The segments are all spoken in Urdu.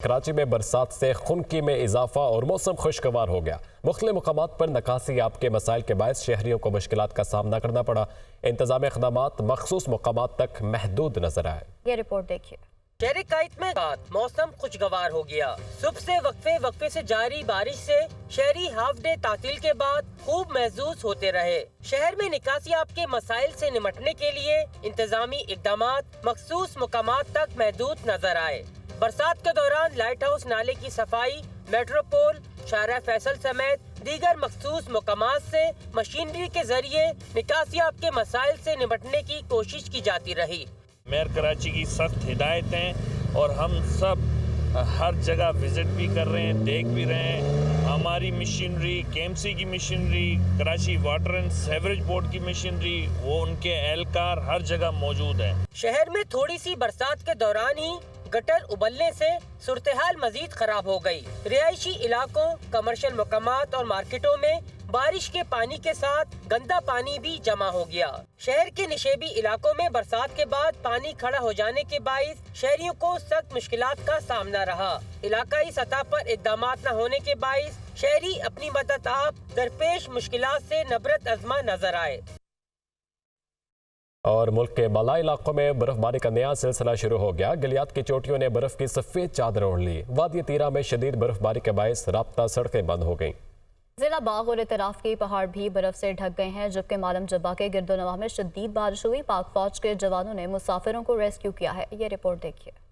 کراچی میں برسات سے خنکی میں اضافہ اور موسم خوشگوار ہو گیا۔ مختلف مقامات پر نکاسی آب کے مسائل کے باعث شہریوں کو مشکلات کا سامنا کرنا پڑا۔ انتظامی اقدامات مخصوص مقامات تک محدود نظر آئے۔ یہ رپورٹ دیکھیے۔ شہر کائت میں موسم خوشگوار ہو گیا۔ صبح سے وقفے سے جاری بارش سے شہری ہاف ڈے تعطیل کے بعد خوب محظوظ ہوتے رہے۔ شہر میں نکاسی آب کے مسائل سے نمٹنے کے لیے انتظامی اقدامات مخصوص مقامات تک محدود نظر آئے۔ برسات کے دوران لائٹ ہاؤس نالے کی صفائی، میٹروپول، شارع فیصل سمیت دیگر مخصوص مقامات سے مشینری کے ذریعے نکاسی آب کے مسائل سے نمٹنے کی کوشش کی جاتی رہی۔ میئر کراچی کی سخت ہدایتیں اور ہم سب ہر جگہ وزٹ بھی کر رہے ہیں، دیکھ بھی رہے ہیں۔ ہماری مشینری، کے ایم سی کی machinery, Karachi water and sewerage board کی مشینری، وہ ان کے اہلکار ہر جگہ موجود ہیں۔ شہر میں تھوڑی سی برسات کے دوران ہی گٹر ابلنے سے صورتحال مزید خراب ہو گئی۔ رہائشی علاقوں، کمرشل مقامات اور مارکیٹوں میں بارش کے پانی کے ساتھ گندا پانی بھی جمع ہو گیا۔ شہر کے نشیبی علاقوں میں برسات کے بعد پانی کھڑا ہو جانے کے باعث شہریوں کو سخت مشکلات کا سامنا رہا۔ علاقائی سطح پر اقدامات نہ ہونے کے باعث شہری اپنی مدت آپ درپیش مشکلات سے نبرد ازما نظر آئے۔ اور ملک کے بالائی علاقوں میں برف باری کا نیا سلسلہ شروع ہو گیا۔ گلیات کی چوٹیوں نے برف کی سفید چادر اوڑھ لی۔ وادی تیرہ میں شدید برف باری کے باعث رابطہ سڑکیں بند ہو گئیں۔ ضلع باغ اور اطراف کے پہاڑ بھی برف سے ڈھک گئے ہیں، جبکہ معلم جبہ کے گرد و نواح میں شدید بارش ہوئی۔ پاک فوج کے جوانوں نے مسافروں کو ریسکیو کیا ہے۔ یہ رپورٹ دیکھیے۔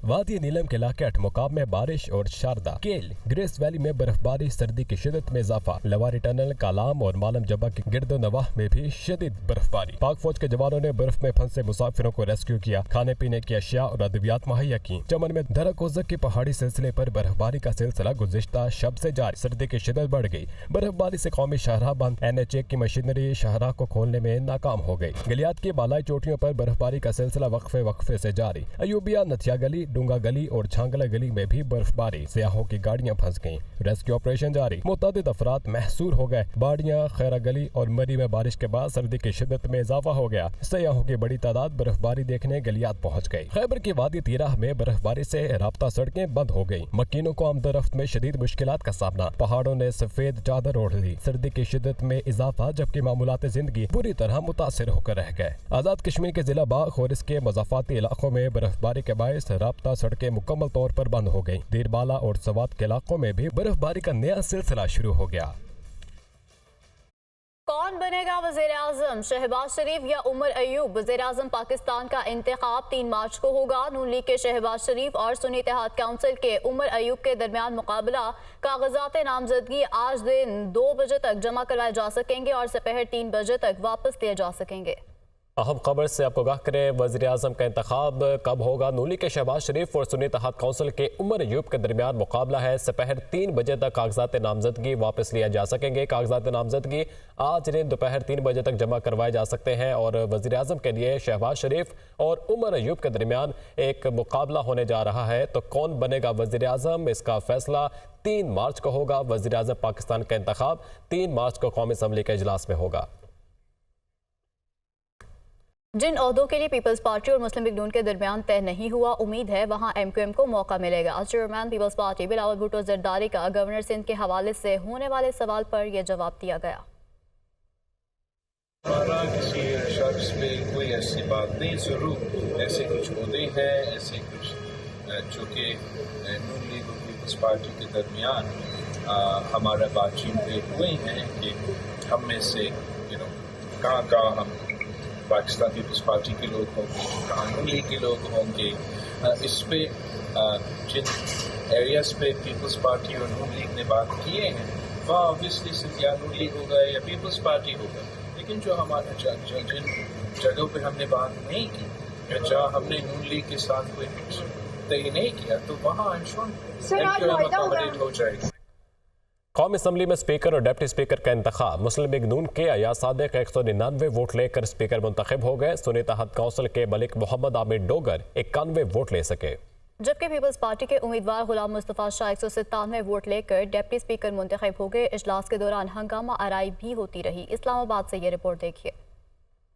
وادی نیلم کے علاقے 8 مقام میں بارش اور شاردہ، کیل، گریس ویلی میں برف باری، سردی کی شدت میں اضافہ۔ لواری ٹنل، کالام اور معلم جبہ کے گرد و نواح میں بھی شدید برف باری۔ پاک فوج کے جوانوں نے برف میں پھنسے مسافروں کو ریسکیو کیا، کھانے پینے کی اشیاء اور ادویات مہیا کی۔ چمن میں درکوزک کی پہاڑی سلسلے پر برف باری کا سلسلہ گزشتہ شب سے جاری۔ سردی کی شدت بڑھ گئی۔ برف باری سے قومی شاہراہ بند، NH1 کی مشینری شاہراہ کو کھولنے میں ناکام ہو گئی۔ گلیات کی بالائی چوٹیوں پر برف باری کا سلسلہ وقفے سے جاری۔ ایوبیہ، نتھیا گلی، ڈونگا گلی اور چھانگلہ گلی میں بھی برف باری، سیاحوں کی گاڑیاں پھنس گئیں۔ ریسکیو آپریشن جاری، متعدد افراد محصور ہو گئے۔ باڑیاں، خیرہ گلی اور مری میں بارش کے بعد سردی کی شدت میں اضافہ ہو گیا۔ سیاحوں کی بڑی تعداد برف باری دیکھنے گلیات پہنچ گئی۔ خیبر کی وادی تیرہ میں برف باری سے رابطہ سڑکیں بند ہو گئیں۔ مکینوں کو آمد و رفت میں شدید مشکلات کا سامنا۔ پہاڑوں نے سفید چادر اوڑھ لی۔ سردی کی شدت میں اضافہ، جبکہ معمولات زندگی بری طرح متاثر ہو کر رہ گئے۔ آزاد کشمیر کے ضلع باغ اور اس کے مضافاتی علاقوں میں برف باری کے باعث رابطہ سڑکیں مکمل طور پر بند ہو گئی۔ دیر بالا اور سوات کے علاقوں میں بھی برف باری کا نیا سلسلہ شروع ہو گیا۔ کون بنے گا وزیر اعظم، شہباز شریف یا عمر ایوب؟ وزیر اعظم پاکستان کا انتخاب 3 مارچ کو ہوگا۔ نون لیگ کے شہباز شریف اور سنی اتحاد کونسل کے عمر ایوب کے درمیان مقابلہ۔ کاغذات نامزدگی آج دن 2 بجے تک جمع کروائے جا سکیں گے اور دوپہر 3 بجے تک واپس لیے جا سکیں گے۔ اہم خبر سے آپ کو آگاہ کریں، وزیر اعظم کا انتخاب کب ہوگا؟ نون لیگ کے شہباز شریف اور سنی اتحاد کونسل کے عمر ایوب کے درمیان مقابلہ ہے۔ دوپہر 3 بجے تک کاغذات نامزدگی واپس لیا جا سکیں گے۔ کاغذات نامزدگی آج دن دوپہر 3 بجے تک جمع کروائے جا سکتے ہیں اور وزیر اعظم کے لیے شہباز شریف اور عمر ایوب کے درمیان ایک مقابلہ ہونے جا رہا ہے۔ تو کون بنے گا وزیر اعظم، اس کا فیصلہ 3 مارچ کو ہوگا۔ وزیر اعظم پاکستان کا انتخاب 3 مارچ کو قومی اسمبلی کے اجلاس میں ہوگا۔ جن عہدوں کے لیے پیپلز پارٹی اور مسلم لیگ نون کے درمیان طے نہیں ہوا، امید ہے وہاں MQM کو موقع ملے گا۔ Chairman peoples party Bilawal Bhutto Zardari کا گورنر سندھ کے حوالے سے ہونے والے سوال پر یہ جواب دیا گیا۔ ہمارا کسی شخص پہ کوئی ایسی بات نہیں، ضرور ایسے کچھ عہدے ہیں، ایسے کچھ جو کہ نون لیگ اور پیپلز پارٹی کے درمیان ہمارا بات چیت پہ ہوئے ہیں کہ ہم میں سے کہاں ہم پاکستان پیپلز پارٹی کے لوگ ہوں گے، کہاں نون لیگ کے لوگ ہوں گے۔ اس پہ جن ایریاز پہ پیپلز پارٹی اور نون لیگ نے بات کیے ہیں وہاں آبویسلی صرف یا نون لیگ ہوگا یا پیپلز پارٹی ہوگا، لیکن جو ہمارا جن جگہوں پہ ہم نے بات نہیں کی یا جہاں ہم نے نون لیگ کے ساتھ کوئی طے نہیں کیا تو وہاں اکوموڈیٹ ہو جائے گا۔ قومی اسمبلی میں اسپیکر اور ڈپٹی اسپیکر کا انتخاب۔ مسلم لیگ نون کے ایاز صادق 199 ووٹ لے کر اسپیکر منتخب ہو گئے۔ سنی اتحاد کونسل کے ملک محمد عامر ڈوگر 91 ووٹ لے سکے، جبکہ پیپلز پارٹی کے امیدوار غلام مصطفیٰ شاہ 197 ووٹ لے کر ڈپٹی اسپیکر منتخب ہو گئے۔ اجلاس کے دوران ہنگامہ آرائی بھی ہوتی رہی۔ اسلام آباد سے یہ رپورٹ دیکھیے۔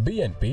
BNP